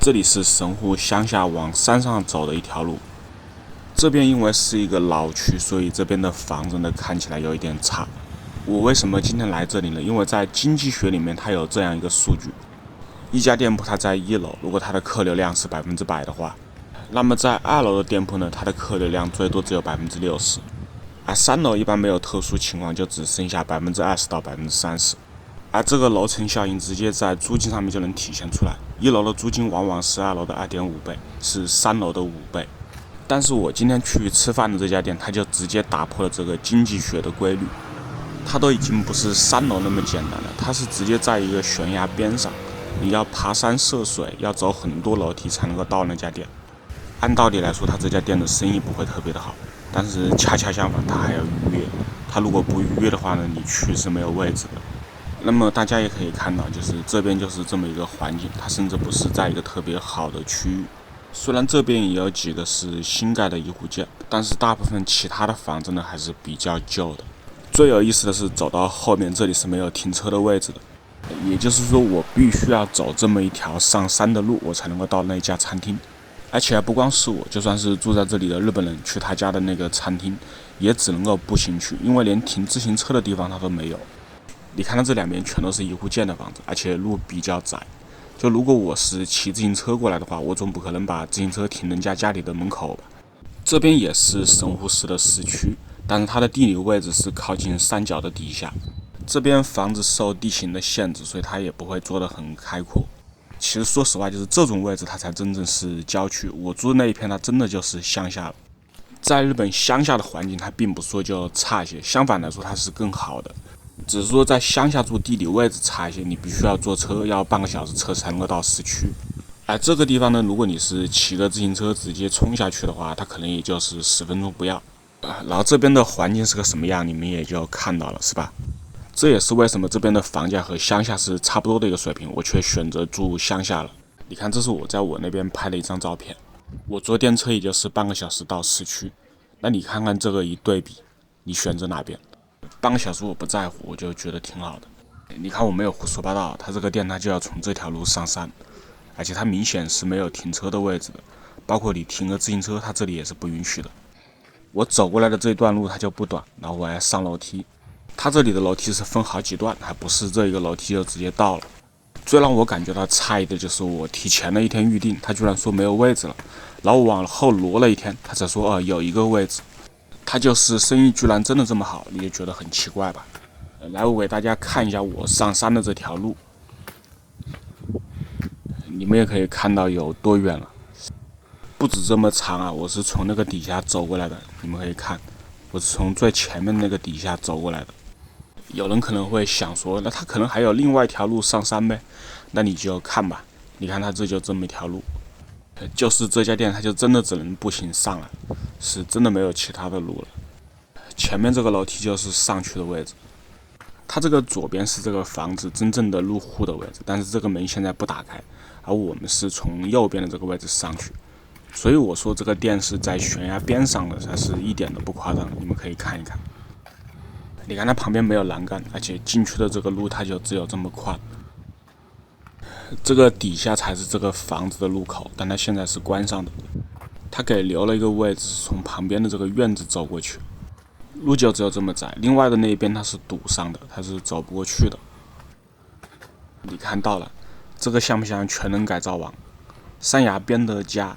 这里是神户乡下往山上走的一条路。这边因为是一个老区，所以这边的房子呢看起来有一点差。我为什么今天来这里呢？因为在经济学里面它有这样一个数据：一家店铺它在1楼，如果它的客流量是100%的话，那么在2楼的店铺呢，它的客流量最多只有60%，而3楼一般没有特殊情况，就只剩下20%到30%。而这个楼层效应直接在租金上面就能体现出来，1楼的租金往往是2楼的2.5倍，是3楼的5倍。但是我今天去吃饭的这家店，它就直接打破了这个经济学的规律，它都已经不是3楼那么简单了，它是直接在一个悬崖边上，你要爬山涉水，要走很多楼梯才能够到那家店。按道理来说，它这家店的生意不会特别的好，但是恰恰相反，它还要预约。它如果不预约的话呢，你去是没有位置的。那么大家也可以看到，就是这边就是这么一个环境，它甚至不是在一个特别好的区域。虽然这边也有几个是新盖的1户建，但是大部分其他的房子呢还是比较旧的。最有意思的是，走到后面这里是没有停车的位置的，也就是说我必须要走这么一条上山的路，我才能够到那家餐厅。而且不光是我，就算是住在这里的日本人去他家的那个餐厅，也只能够步行去，因为连停自行车的地方他都没有。你看到这两边全都是1户建的房子，而且路比较窄。就如果我是骑自行车过来的话，我总不可能把自行车停人家里的门口吧。这边也是神户市的市区，但是它的地理位置是靠近山脚的底下。这边房子受地形的限制，所以它也不会做得很开阔。其实说实话，就是这种位置它才真正是郊区。我住的那一片，它真的就是乡下了。在日本乡下的环境，它并不说就差一些，相反来说它是更好的。只是说在乡下住地理位置差一些，你必须要坐车，要半个小时车才能够到市区。而这个地方呢，如果你是骑个自行车直接冲下去的话，它可能也就是10分钟不要。然后这边的环境是个什么样，你们也就看到了，是吧？这也是为什么这边的房价和乡下是差不多的一个水平，我却选择住乡下了。你看，这是我在我那边拍的一张照片，我坐电车也就是半个小时到市区。那你看看这个一对比，你选择哪边？半个小时我不在乎，我就觉得挺好的。你看我没有胡说八道，他这个店他就要从这条路上山，而且他明显是没有停车的位置的，包括你停个自行车，他这里也是不允许的。我走过来的这段路它就不短，然后我还上楼梯，他这里的楼梯是分好几段，还不是这一个楼梯就直接到了。最让我感觉到诧异的就是我提前了1天预定，他居然说没有位置了，然后我往后挪了1天，他才说有一个位置。他就是生意居然真的这么好，你也觉得很奇怪吧？来，我给大家看一下我上山的这条路，你们也可以看到有多远了，不止这么长啊！我是从那个底下走过来的，你们可以看，我是从最前面那个底下走过来的。有人可能会想说，那他可能还有另外一条路上山呗？那你就看吧，你看他这就这么一条路，就是这家店，他就真的只能步行上来，是真的没有其他的路了。前面这个楼梯就是上去的位置，它这个左边是这个房子真正的入户的位置，但是这个门现在不打开，而我们是从右边的这个位置上去，所以我说这个店是在悬崖边上的，它是一点都不夸张，你们可以看一看。你看它旁边没有栏杆，而且进去的这个路它就只有这么宽。这个底下才是这个房子的入口，但它现在是关上的。它给留了一个位置，从旁边的这个院子走过去。路就只有这么窄，另外的那一边它是堵上的，它是走不过去的。你看到了，这个像不像全能改造王？山崖边的家。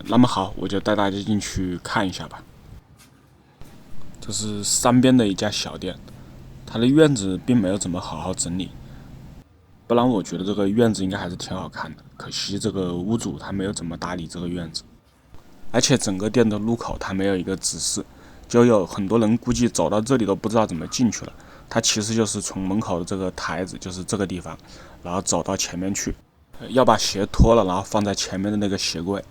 那么好，我就带大家进去看一下吧。这是山边的一家小店，它的院子并没有怎么好好整理，不然我觉得这个院子应该还是挺好看的。可惜这个屋主他没有怎么打理这个院子，而且整个店的入口它没有一个指示，就有很多人估计走到这里都不知道怎么进去了。它其实就是从门口的这个台子，就是这个地方，然后走到前面去，要把鞋脱了，然后放在前面的那个鞋柜。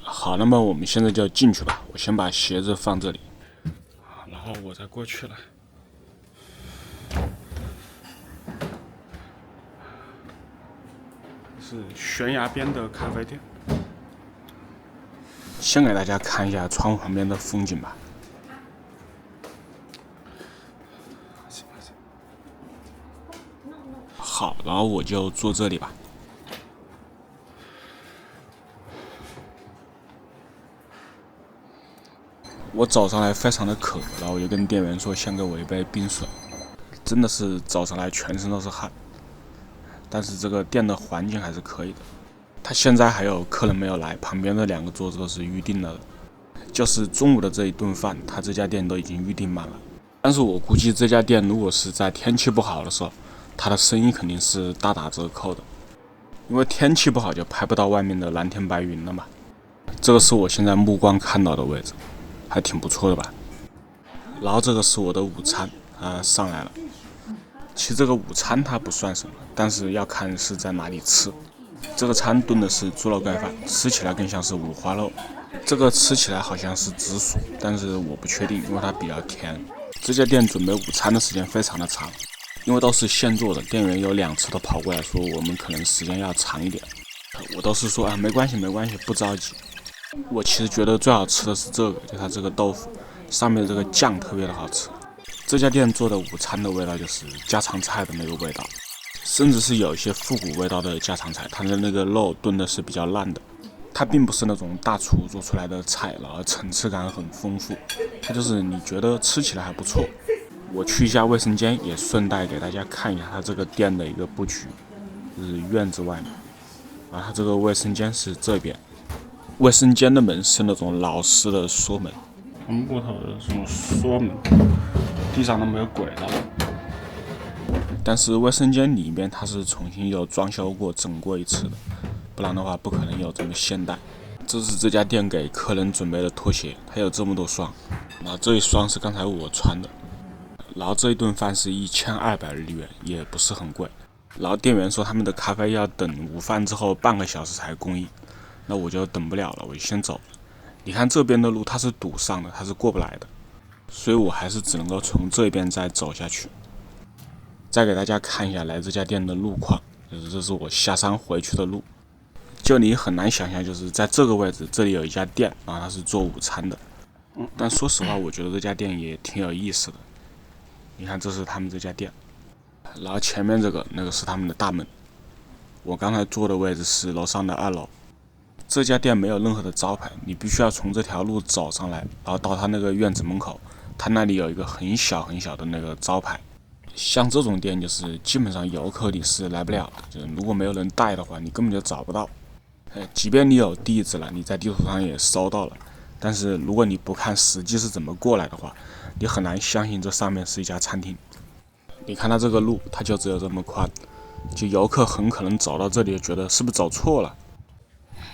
好，那么我们现在就进去吧，我先把鞋子放这里，然后我再过去了。是悬崖边的咖啡店。先给大家看一下窗户旁边的风景吧。好，然后我就坐这里吧。我走上来非常的渴，然后我就跟店员说先给我一杯冰水，真的是走上来全身都是汗。但是这个店的环境还是可以的。他现在还有客人没有来，旁边的2个桌子都是预定了的，就是中午的这一顿饭，他这家店都已经预定满了。但是我估计这家店如果是在天气不好的时候，他的生意肯定是大打折扣的，因为天气不好就拍不到外面的蓝天白云了嘛。这个是我现在目光看到的位置，还挺不错的吧。然后这个是我的午餐，上来了。其实这个午餐它不算什么，但是要看是在哪里吃。这个餐炖的是猪肉盖饭，吃起来更像是五花肉。这个吃起来好像是紫薯，但是我不确定，因为它比较甜。这家店准备午餐的时间非常的长，因为都是现做的，店员有2次都跑过来说我们可能时间要长一点。我都是说没关系没关系，不着急。我其实觉得最好吃的是这个，就它这个豆腐上面的这个酱特别的好吃。这家店做的午餐的味道就是家常菜的那个味道，甚至是有一些复古味道的家常菜。它的那个肉炖的是比较烂的，它并不是那种大厨做出来的菜，然后层次感很丰富，它就是你觉得吃起来还不错。我去一下卫生间，也顺带给大家看一下它这个店的一个布局，就是院子外面，它这个卫生间是这边。卫生间的门是那种老式的锁门，木头的这种锁门，地上都没有轨道。但是卫生间里面它是重新又装修过、整过一次的，不然的话不可能有这么现代。这是这家店给客人准备的拖鞋，它有这么多双，这一双是刚才我穿的。然后这一顿饭是1200日元，也不是很贵。然后店员说他们的咖啡要等午饭之后半个小时才供应。那我就等不了了，我就先走了。你看这边的路它是堵上的，它是过不来的，所以我还是只能够从这边再走下去。再给大家看一下来这家店的路况，就是这是我下山回去的路。就你很难想象，就是在这个位置，这里有一家店，然后它是做午餐的。但说实话，我觉得这家店也挺有意思的。你看，这是他们这家店，然后前面那个是他们的大门。我刚才坐的位置是楼上的2楼。这家店没有任何的招牌，你必须要从这条路走上来，然后到他那个院子门口，他那里有一个很小很小的那个招牌。像这种店就是基本上游客你是来不了的，就是如果没有人带的话，你根本就找不到。即便你有地址了，你在地图上也搜到了，但是如果你不看实际是怎么过来的话，你很难相信这上面是一家餐厅。你看它这个路，它就只有这么宽，就游客很可能走到这里就觉得是不是走错了。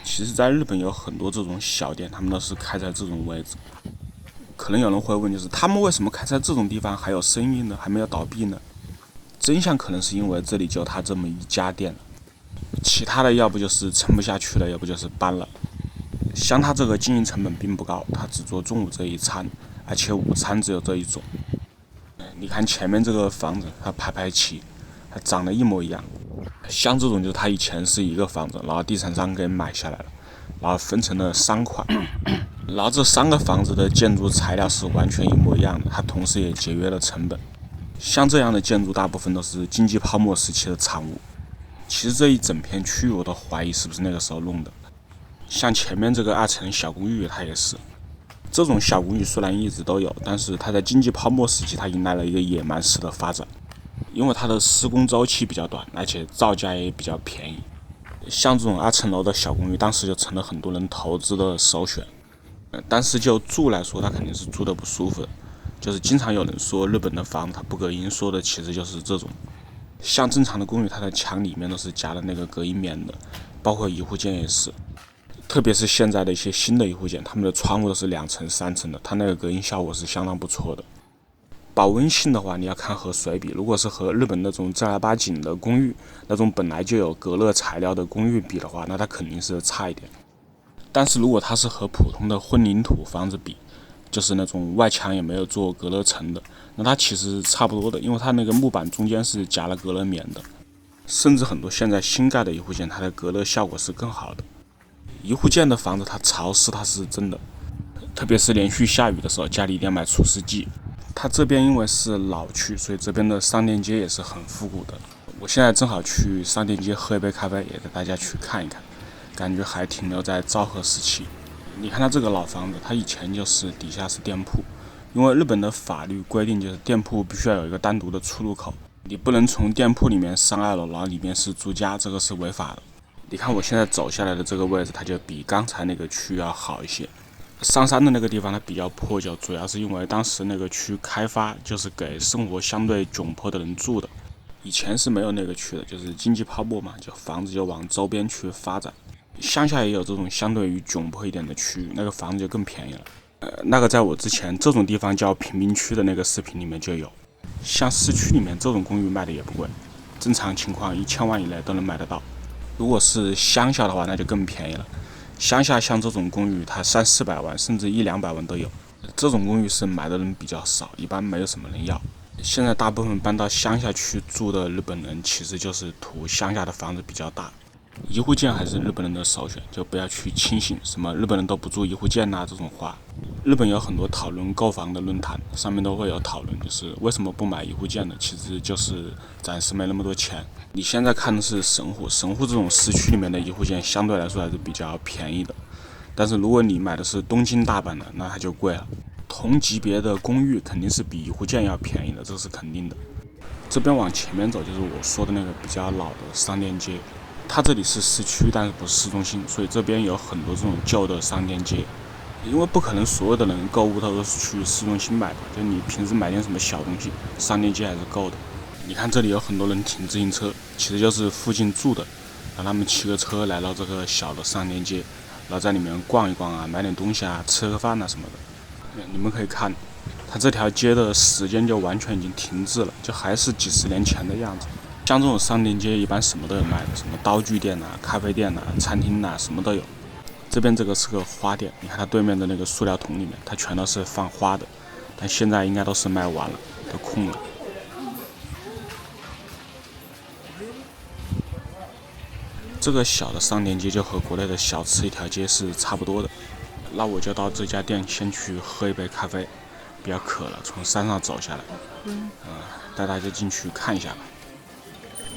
其实在日本有很多这种小店，他们都是开在这种位置。可能有人会问，就是他们为什么开在这种地方还有生意呢，还没有倒闭呢？真相可能是因为这里就他这么一家店，其他的要不就是撑不下去了，要不就是搬了。像他这个经营成本并不高，他只做中午这一餐，而且午餐只有这一种。你看前面这个房子，它排齐，它长得一模一样。像这种就是它以前是一个房子，然后地产商给买下来了，然后分成了3块，然后这3个房子的建筑材料是完全一模一样的，它同时也节约了成本。像这样的建筑大部分都是经济泡沫时期的产物。其实这一整片区域我都怀疑是不是那个时候弄的。像前面这个2层小公寓它也是，这种小公寓虽然一直都有，但是它在经济泡沫时期它迎来了一个野蛮式的发展。因为它的施工周期比较短，而且造价也比较便宜。像这种2层楼的小公寓，当时就成了很多人投资的首选。但是就住来说，它肯定是住得不舒服的。就是经常有人说日本的房子它不隔音，说的其实就是这种。像正常的公寓，它的墙里面都是夹的那个隔音棉的，包括1户间也是。特别是现在的一些新的1户间，他们的窗户都是2层、3层的，它那个隔音效果是相当不错的。保温性的话，你要看和谁比。如果是和日本那种正儿八经的公寓，那种本来就有隔热材料的公寓比的话，那它肯定是差一点。但是如果它是和普通的混凝土房子比，就是那种外墙也没有做隔热层的，那它其实差不多的，因为它那个木板中间是夹了隔热棉的。甚至很多现在新盖的1户间，它的隔热效果是更好的。1户间的房子它潮湿，它是真的，特别是连续下雨的时候，家里一定要买除湿机。它这边因为是老区，所以这边的商店街也是很复古的。我现在正好去商店街喝一杯咖啡，也带大家去看一看，感觉还停留在昭和时期。你看它这个老房子，它以前就是底下是店铺，因为日本的法律规定就是店铺必须要有一个单独的出入口，你不能从店铺里面上2楼，然后里面是住家，这个是违法的。你看我现在走下来的这个位置，它就比刚才那个区要好一些。上山的那个地方它比较破旧，主要是因为当时那个区开发就是给生活相对窘迫的人住的，以前是没有那个区的，就是经济泡沫嘛，就房子就往周边区发展。乡下也有这种相对于窘迫一点的区域，那个房子就更便宜了。那个在我之前这种地方叫贫民区的那个视频里面就有。像市区里面这种公寓卖的也不贵，正常情况1000万以内都能买得到。如果是乡下的话，那就更便宜了。乡下像这种公寓，它300-400万，甚至100-200万都有。这种公寓是买的人比较少，一般没有什么人要。现在大部分搬到乡下去住的日本人，其实就是图乡下的房子比较大。一户建还是日本人的首选，就不要去轻信什么日本人都不住一户建这种话。日本有很多讨论购房的论坛，上面都会有讨论，就是为什么不买一户建呢？其实就是暂时没那么多钱。你现在看的是神户这种市区里面的一户建相对来说还是比较便宜的，但是如果你买的是东京、大阪的，那它就贵了。同级别的公寓肯定是比一户建要便宜的，这是肯定的。这边往前面走就是我说的那个比较老的商店街。它这里是市区，但是不是市中心，所以这边有很多这种旧的商店街。因为不可能所有的人购物都是去市中心买的，就你平时买点什么小东西，商店街还是够的。你看这里有很多人停自行车，其实就是附近住的，让他们骑个车来到这个小的商店街，然后在里面逛一逛啊，买点东西啊，吃个饭啊什么的。你们可以看，它这条街的时间就完全已经停滞了，就还是几10年前的样子。像这种商店街一般什么都有卖的，什么刀具店咖啡店餐厅什么都有。这边这个是个花店，你看它对面的那个塑料桶里面，它全都是放花的，但现在应该都是卖完了，都空了。这个小的商店街就和国内的小吃一条街是差不多的。那我就到这家店先去喝一杯咖啡，比较渴了，从山上走下来，带大家进去看一下吧。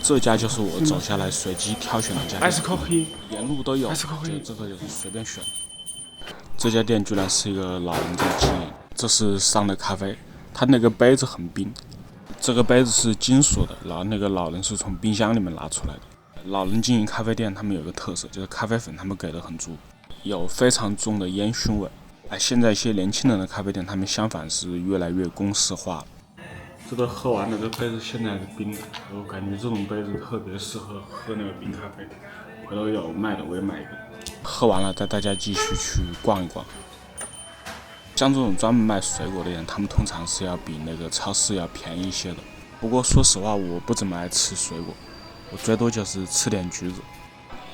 这家就是我走下来随机挑选的家店，沿路都有，这个就是随便选。这家店居然是一个老人在经营，这是上的咖啡，他那个杯子很冰，这个杯子是金属的，然后那个老人是从冰箱里面拿出来的。老人经营咖啡店，他们有个特色，就是咖啡粉他们给的很足，有非常重的烟熏味。现在一些年轻人的咖啡店，他们相反是越来越公式化了。这个喝完了，这杯子现在是冰的，我感觉这种杯子特别适合喝那个冰咖啡。回头有卖的我也买一个。喝完了带大家继续去逛一逛。像这种专门卖水果的人，他们通常是要比那个超市要便宜一些的。不过说实话，我不怎么爱吃水果，我最多就是吃点橘子。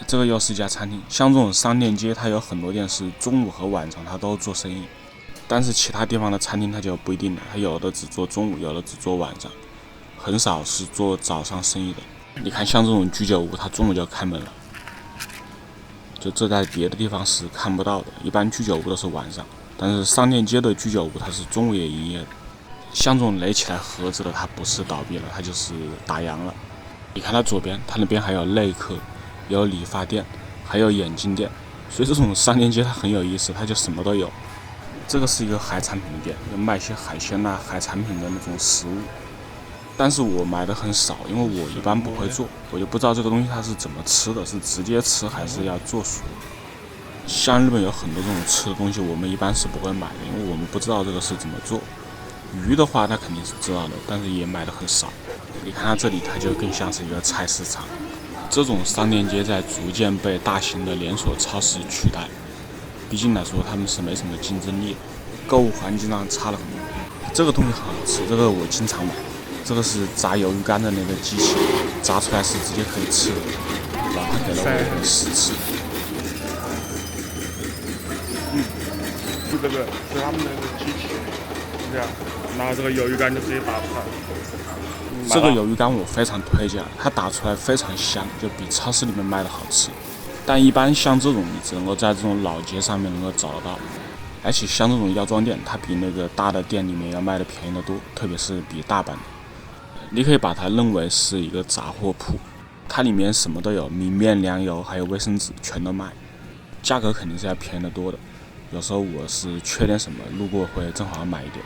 这个又是一家餐厅，像这种商店街，它有很多店是中午和晚上它都做生意。但是其他地方的餐厅它就不一定了，它有的只做中午，有的只做晚上，很少是做早上生意的。你看像这种居酒屋，它中午就开门了，就这在别的地方是看不到的，一般居酒屋都是晚上，但是商店街的居酒屋它是中午也营业的。像这种垒起来盒子的，它不是倒闭了，它就是打烊了。你看它左边，它那边还有内科，有理发店，还有眼镜店，所以这种商店街它很有意思，它就什么都有。这个是一个海产品的店，有卖一些海鲜海产品的那种食物，但是我买的很少，因为我一般不会做，我就不知道这个东西它是怎么吃的，是直接吃还是要做熟。像日本有很多这种吃的东西，我们一般是不会买的，因为我们不知道这个是怎么做。鱼的话，那肯定是知道的，但是也买的很少。你看它这里，它就更像是一个菜市场。这种商店街在逐渐被大型的连锁超市取代。毕竟来说，他们是没什么竞争力的，购物环境上差了很多。这个东西很好吃，这个我经常买。这个是炸鱿鱼干的那个机器，炸出来是直接可以吃的。然后他给了我一个试吃。就这个是他们的机器，这样拿这个鱿鱼干就直接打出来。这个鱿鱼干我非常推荐，它打出来非常香，就比超市里面卖的好吃。但一般像这种，你只能够在这种老街上面能够找得到，而且像这种药妆店，它比那个大的店里面要卖的便宜得多，特别是比大阪的。你可以把它认为是一个杂货铺，它里面什么都有，米面、粮油还有卫生纸全都卖，价格肯定是要便宜得多的。有时候我是缺点什么，路过会正好买一点。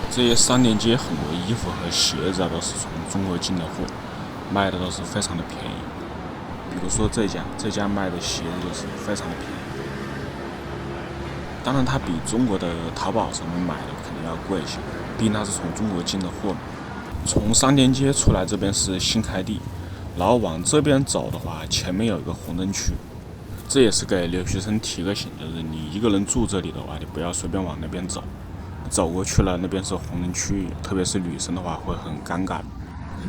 这些商店街很多衣服和鞋子都是从中国进的货，卖的都是非常的便宜。比如说这家卖的鞋子就是非常的便宜。当然，它比中国的淘宝上面买的肯定要贵一些，毕竟它是从中国进的货嘛。从商店街出来，这边是新开地，然后往这边走的话，前面有一个红灯区。这也是给留学生提个醒，就是你一个人住这里的话，你不要随便往那边走，走过去了那边是红灯区，特别是女生的话会很尴尬。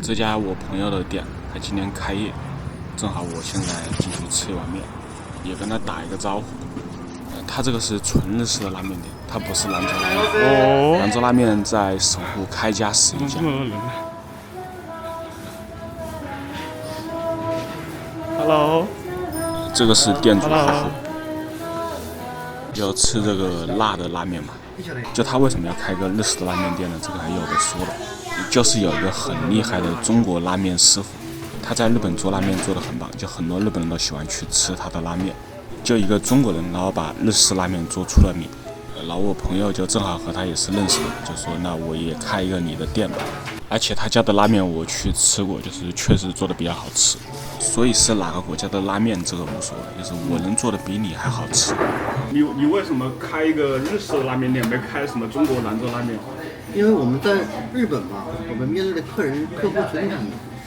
这家我朋友的店，他今天开业，正好我现在进去吃一碗面，也跟他打一个招呼。他这个是纯日式的拉面店，他不是兰州拉面。兰州拉面在神户开家11家。Hello。这个是店主客户，要吃这个辣的拉面嘛？就他为什么要开个日式的拉面店呢？这个还有的说了，就是有一个很厉害的中国拉面师傅，他在日本做拉面做得很棒，就很多日本人都喜欢去吃他的拉面。就一个中国人，然后把日式拉面做出了名。然后我朋友就正好和他也是认识的，就说那我也开一个你的店吧。而且他家的拉面我去吃过，就是确实做的比较好吃。所以是哪个国家的拉面这个无所谓，就是我能做的比你还好吃。你为什么开一个日式的拉面店，没开什么中国兰州拉面？因为我们在日本嘛，我们面对的客户群体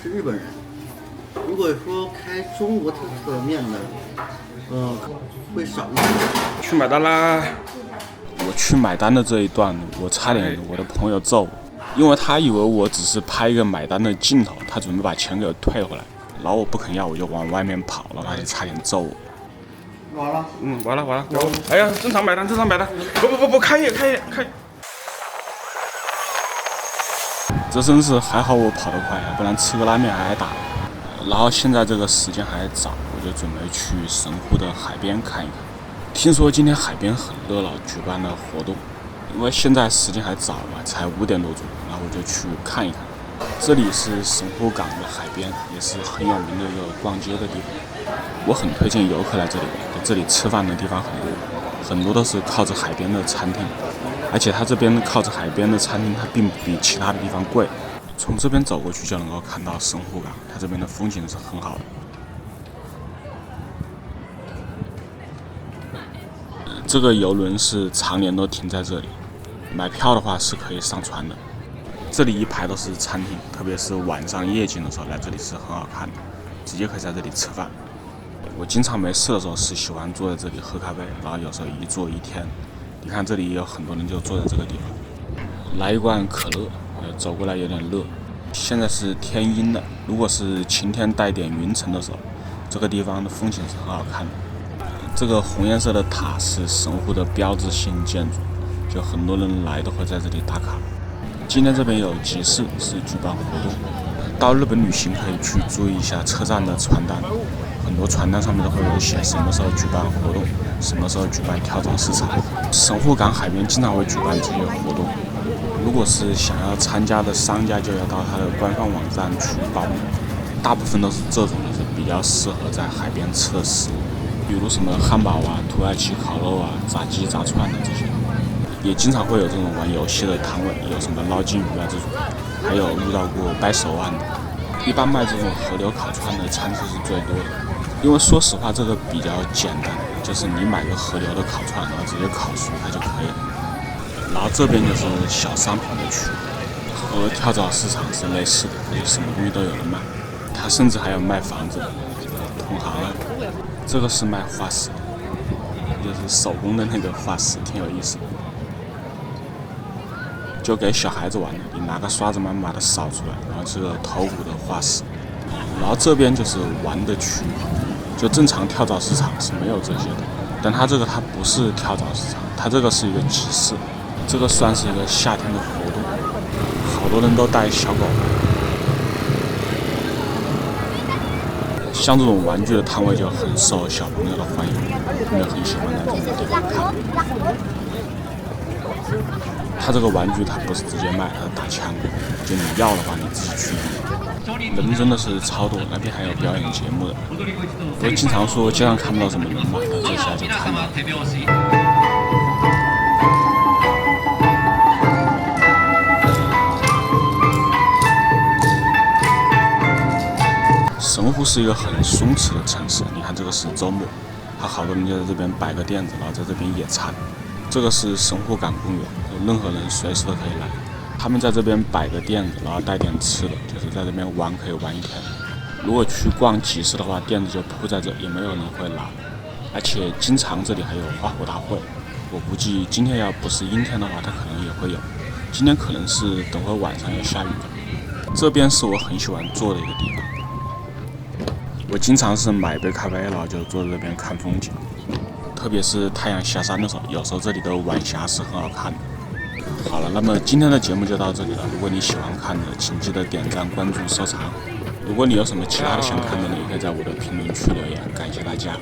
是日本人。如果说开中国特色面的，会少一点。去买单啦！我去买单的这一段，我差点我的朋友揍我，因为他以为我只是拍一个买单的镜头，他准备把钱给我退回来。然后我不肯要，我就往外面跑了，他就差点揍我。完了。完了。哎呀，正常买单。不，开业。这真是还好我跑得快，不然吃个拉面还挨打。然后现在这个时间还早，我就准备去神户的海边看一看。听说今天海边很热闹，举办了活动。因为现在时间还早嘛，才5点多钟，然后我就去看一看。这里是神户港的海边，也是很有名的一个逛街的地方。我很推荐游客来这里玩，这里吃饭的地方很多都是靠着海边的餐厅，而且它这边靠着海边的餐厅，它并不比其他的地方贵。从这边走过去就能够看到神户港，它这边的风景是很好的。这个游轮是常年都停在这里，买票的话是可以上船的。这里一排都是餐厅，特别是晚上夜景的时候来这里是很好看的，直接可以在这里吃饭。我经常没事的时候是喜欢坐在这里喝咖啡，然后有时候一坐一天。你看这里也有很多人就坐在这个地方，来一罐可乐。走过来有点热，现在是天阴的。如果是晴天带点云层的时候，这个地方的风景是很好看的。这个红颜色的塔是神户的标志性建筑，就很多人来都会在这里打卡。今天这边有集市，是举办活动。到日本旅行可以去注意一下车站的传单，很多传单上面都会有写什么时候举办活动，什么时候举办跳蚤市场。神户港海边经常会举办这些活动。如果是想要参加的商家，就要到他的官方网站去报名。大部分都是这种，就是比较适合在海边吃的食物，比如什么汉堡啊、土耳其烤肉啊、炸鸡、炸串的这些。也经常会有这种玩游戏的摊位，有什么捞金鱼啊这种，还有遇到过掰手腕的。一般卖这种河流烤串的餐厅是最多的，因为说实话这个比较简单，就是你买个河流的烤串，然后直接烤熟它就可以了。然后这边就是小商品的区，和跳蚤市场是类似的，就什么东西都有人卖。它甚至还有卖房子的，同行了。这个是卖化石，就是手工的那个化石，挺有意思的。就给小孩子玩的，你拿个刷子慢慢把它扫出来，然后是个头骨的化石。然后这边就是玩的区，就正常跳蚤市场是没有这些的，但它这个它不是跳蚤市场，它这个是一个集市，这个算是一个夏天的活动，好多人都带小狗。像这种玩具的摊位就很受小朋友的欢迎，他们很喜欢在这种地方看。它这个玩具它不是直接卖，它是打枪的，就你要的话你自己去买。人真的是超多，那边还有表演节目的。我经常说街上看不到什么人嘛，但这下就看到了。神户是一个很松弛的城市，你看这个是周末，还好多人就在这边摆个垫子，然后在这边野餐。这个是神户港公园，任何人随时都可以来。他们在这边摆个垫子，然后带点吃的，就是在这边玩可以玩一天。如果去逛集市的话，垫子就铺在这，也没有人会拿。而且经常这里还有花火大会，我估计今天要不是阴天的话，它可能也会有。今天可能是等会晚上要下雨了。这边是我很喜欢坐的一个地方，我经常是买杯咖啡，然后就坐在这边看风景。特别是太阳下山的时候，有时候这里的晚霞是很好看的。好了，那么今天的节目就到这里了。如果你喜欢看的，请记得点赞、关注、收藏。如果你有什么其他的想看的，你也可以在我的评论区留言。感谢大家。